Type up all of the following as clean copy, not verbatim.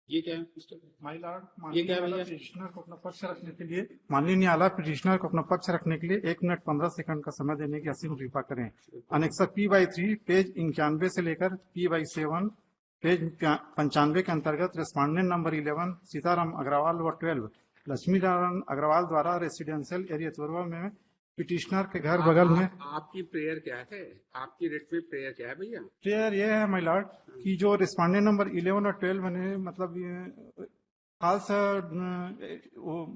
ये क्या है मिस्टर? माय लॉर्ड, ये क्या माननीय भैया? पिटिशनर को अपना पक्ष रखने के लिए माननीय न्यायालय पिटिशनर को अपना पक्ष रखने के लिए 1 मिनट 15 सेकंड का समय देने की असीम कृपा करें। अनेक्सा P/3 पेज 91 से लेकर P/7 पेज 95 के अंतर्गत रेस्पोंडेंट नंबर 11 सीताराम अग्रवाल व 12 लक्ष्मी नारायण अग्रवाल द्वारा रेसिडेंशियल एरिया चोरवा में पिटिशनर के घर बगल में आपकी प्रेयर क्या है? आपकी रिट में प्रेयर क्या है भैया? प्रेयर ये है माय लॉर्ड कि जो रिस्पोंडेंट नंबर 11 और 12 ने मतलब ये फाल्स वो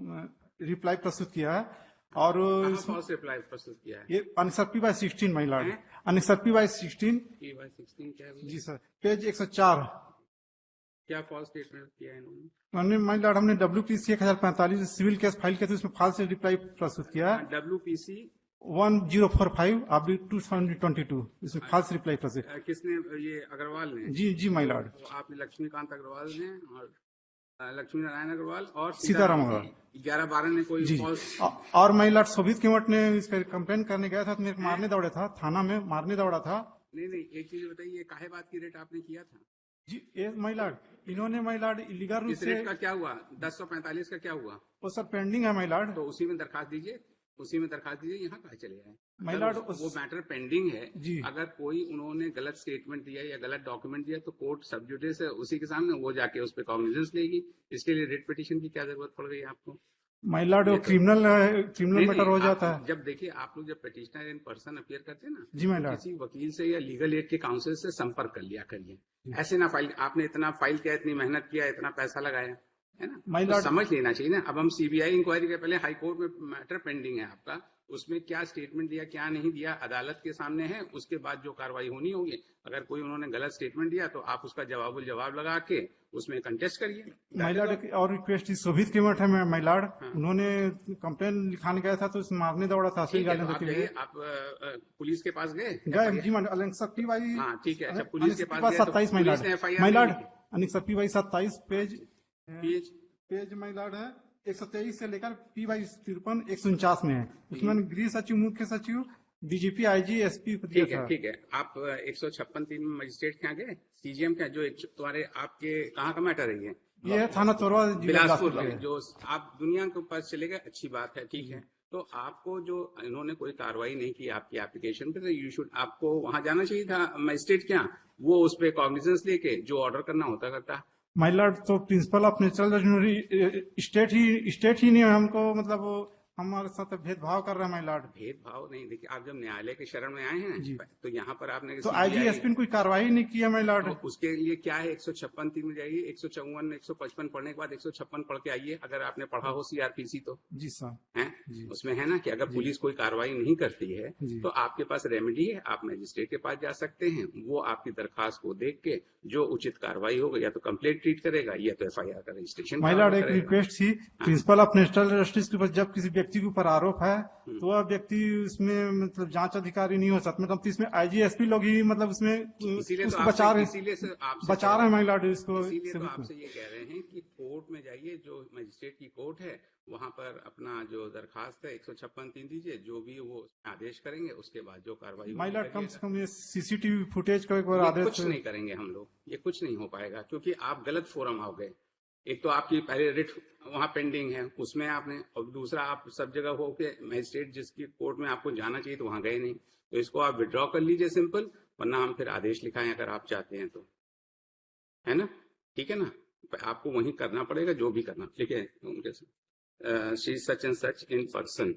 रिप्लाई प्रस्तुत किया है और फॉल्स रिप्लाई प्रस्तुत किया है। ये अनेक्सा P/16 my lord, अनेक्सा P/16 P/16 क्या है भैया? जी सर, पेज 104 क्या फॉल्स स्टेटमेंट किया है इन्होंने? हमने माय लॉर्ड हमने WPC 1045 सिविल केस फाइल किया था, उसमें फाल्स रिप्लाई प्रस्तुत किया है। WPC 1045/2022 इसमें फाल्स रिप्लाई प्रस्तुत। किसने? ये अग्रवाल ने? जी माय लॉर्ड। तो आप लक्ष्मीकांत अग्रवाल ने और लक्ष्मी नारायण अग्रवाल और सीताराम अग्रवाल 11-12 ने कोई जी फॉल्स। और माय लॉर्ड शोभित केवट ने इस पर कंप्लेन करने गया था तो मेरे को मारने दौड़ा था, थाना में मारने दौड़ा था। नहीं, एक चीज बताइए, काहे बात की रेट आपने किया था? जी ये माय लॉर्ड इन्होंने माय लॉर्ड इलीगल रूप इस से रेट का क्या हुआ? 1045 का क्या हुआ? वो सर पेंडिंग है माय लॉर्ड। तो उसी में दरखास्त दीजिए, उसी में दरखास्त दीजिए। यहाँ कहाँ चले जाए? माय लॉर्ड वो मैटर पेंडिंग है जी। अगर कोई उन्होंने गलत स्टेटमेंट दिया या गलत डॉक्यूमेंट दिया तो कोर्ट सब जुडिस है, उसी के सामने वो जाके उस पर कॉग्निजेंस लेगी। इसके लिए रिट पिटीशन की क्या जरूरत पड़ गई आपको? माय लॉर्ड वो क्रिमिनल मैटर हो जाता है। जब देखिए आप लोग जब पिटिशनर इन पर्सन अपीयर करते हैं ना, जी माय लॉर्ड, किसी वकील से या लीगल एड के काउंसिल से संपर्क कर लिया करिए। ऐसे ना फाइल आपने इतना फाइल किया, इतनी मेहनत किया, इतना पैसा लगाया है ना, तो समझ लेना चाहिए ना। अब हम सीबीआई इंक्वायरी के पहले हाई कोर्ट में मैटर पेंडिंग है आपका, उसमें क्या स्टेटमेंट दिया क्या नहीं दिया अदालत के सामने है, उसके बाद जो कार्रवाई होनी होगी। अगर कोई उन्होंने गलत स्टेटमेंट दिया तो आप उसका जवाब लगा के उसमें कंटेस्ट करिए। माय लॉर्ड और रिक्वेस्ट शोभित केवट है माय लॉर्ड, उन्होंने कंप्लेन लिखाने गया था तो उस मारने दौड़ा था असली गाली देते हुए। आप पुलिस के पास गए जी मान अनेक्सा P/27 हाँ ठीक है। अच्छा पुलिस के पास गए तो 27 माय पुलिस ने lord, FIR my lord annexure P/27 page page my lord है 123 से लेकर P/53 149 में है। उसमें गृह सचिव, मुख्य सचिव, DGP, IG, SP ठीक है। आप 156(3) में मजिस्ट्रेट क्या गए? CGM क्या जो तुम्हारे आपके कहाँ का मैटर है? ये है थाना चोरवा बिलासपुर में। जो आप दुनिया के पास चले गए, अच्छी बात है, ठीक है। तो आपको जो इन्होंने कोई कार्रवाई नहीं की आपकी एप्लीकेशन पे, तो यू शुड आपको वहां जाना चाहिए था। मजिस्ट्रेट क्या वो उस पर कॉग्निजेंस लेके जो ऑर्डर करना होता करता। माय लॉर्ड तो प्रिंसिपल ऑफ नेचुरल स्टेट ही नहीं हमको मतलब हमारे साथ भेदभाव कर रहा है माय लॉर्ड। भेदभाव नहीं, देखिए आप जब न्यायालय के शरण में आए हैं तो यहाँ पर आपने तो IG SP ने कोई कार्रवाई नहीं किया माय लॉर्ड। तो उसके लिए क्या है 156(3) में जाइए, 154 155 पढ़ने के बाद 156 पढ़ के आइए, अगर आपने पढ़ा हो CRPC तो। जी सर है उसमें है ना कि अगर पुलिस कोई कार्रवाई नहीं करती है तो आपके पास रेमेडी है, आप मजिस्ट्रेट के पास जा सकते हैं। वो आपकी दरखास्त को देख के जो उचित कार्रवाई होगा या तो कंप्लेंट ट्रीट करेगा या तो FIR का रजिस्ट्रेशन। माय लॉर्ड एक रिक्वेस्ट थी, प्रिंसिपल ऑफ नेशनल जस्टिस के पास जब किसी व्यक्ति के ऊपर आरोप है तो वह व्यक्ति उसमें मतलब जांच अधिकारी नहीं हो सकता, मतलब इसमें IG SP लोग ही मतलब उसमें उसको बचा रहे हैं माय लॉर्ड। इसको इसीलिए तो आपसे ये कह रहे हैं कि कोर्ट में जाइए, जो मजिस्ट्रेट की कोर्ट है वहां पर अपना जो दरखास्त है 156(3) दीजिए, जो भी वो आदेश करेंगे उसके बाद जो कार्रवाई माय लॉर्ड कम से कम ये CCTV फुटेज का एक बार आदेश। कुछ नहीं करेंगे हम लोग, ये कुछ नहीं हो पाएगा क्योंकि आप गलत फोरम आओ गए। एक तो आपकी पहले रिट वहां पेंडिंग है, उसमें आपने, और दूसरा आप सब जगह हो के मजिस्ट्रेट जिसकी कोर्ट में आपको जाना चाहिए तो वहां गए नहीं, तो इसको आप विड्रॉ कर लीजिए सिंपल, वरना हम फिर आदेश लिखाएं अगर आप चाहते हैं तो, है ना? ठीक है ना? आपको वहीं करना पड़ेगा जो भी करना। ठीक है उनके she such and such in person,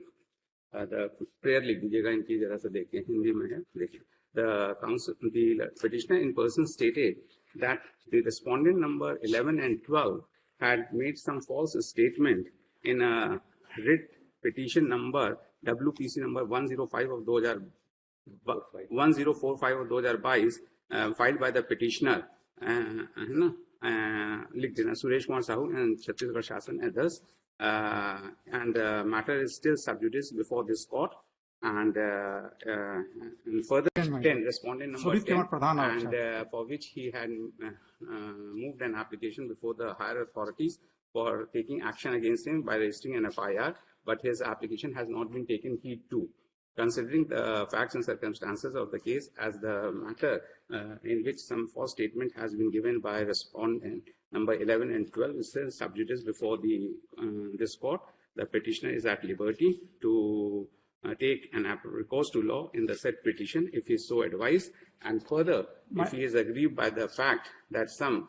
prayer लिख दीजिएगा इनकी, जरा सा देखिए हिंदी में है, देखिए। The petitioner in person stated that the respondent number 11 and 12 had made some false statement in a writ petition number WPC number 105 of 1045 of 2022 filed by the petitioner, है ना, लिख देना सुरेश कुमार साहू and छत्तीसगढ़ शासन others, and matter is still sub judice before this court, and further 10 respondent number 10, and for which he had moved an application before the higher authorities for taking action against him by registering an FIR, but his application has not been taken heed to. Considering the facts and circumstances of the case, as the matter in which some false statement has been given by respondent number 11 and 12, it says sub judice before this court, the petitioner is at liberty to take an recourse to law in the said petition if he is so advised, and further, if he is aggrieved by the fact that some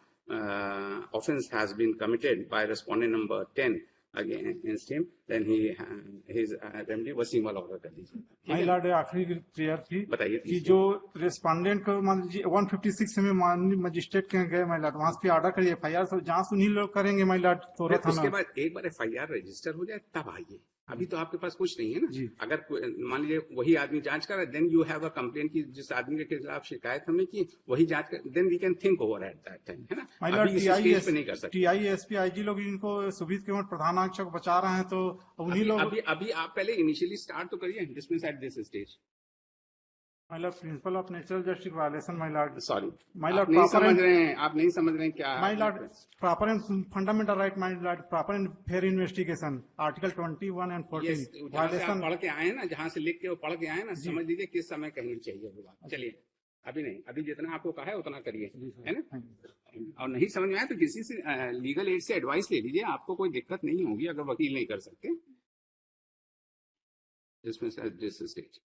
offense has been committed by respondent number 10 against him, then his remedy वसीमवाल order कर दीजिए। My Lord आखिरी clear थी बताइए कि जो respondent को मान लीजिए 156 में माननीय मजिस्ट्रेट के गए माय लॉर्ड, वहां से ऑर्डर करिए FIR तो जांच उन्हीं लोग करेंगे माय लॉर्ड। तोरा थाना उसके बाद एक बार FIR रजिस्टर हो जाए तब आइए, अभी तो आपके पास कुछ नहीं है ना। अगर मान लीजिए वही आदमी जांच कर, then you have a complaint की जिस आदमी के खिलाफ शिकायत हमने की वही जांच कर, then we can think over at that time, है ना। अभी इस स्टेज पे नहीं कर सकते। TI SP IG लोग इनको सुबीत के प्रधान आरक्षक बचा रहे हैं, तो उन्हीं लोग अभी आप पहले इनिशियली स्टार्ट तो करिए dismiss at this stage. My Lord principle of natural justice violation my Lord, sorry my Lord नहीं समझ रहे हैं, आप नहीं समझ रहे हैं क्या my Lord proper and fundamental right my Lord, proper and fair investigation article 21 and 14 violation पढ़ के आए ना, जहां से लिख के वो पढ़ के आए ना, समझ लीजिए किस समय कहनी चाहिए वो बात। चलिए अभी नहीं, अभी जितना आपको कहा है उतना करिए, है ना। और नहीं समझ में आए तो किसी से लीगल एड से एडवाइस ले लीजिए, आपको कोई दिक्कत नहीं होगी अगर वकील नहीं कर सकते। जिसमें दिस स्टेज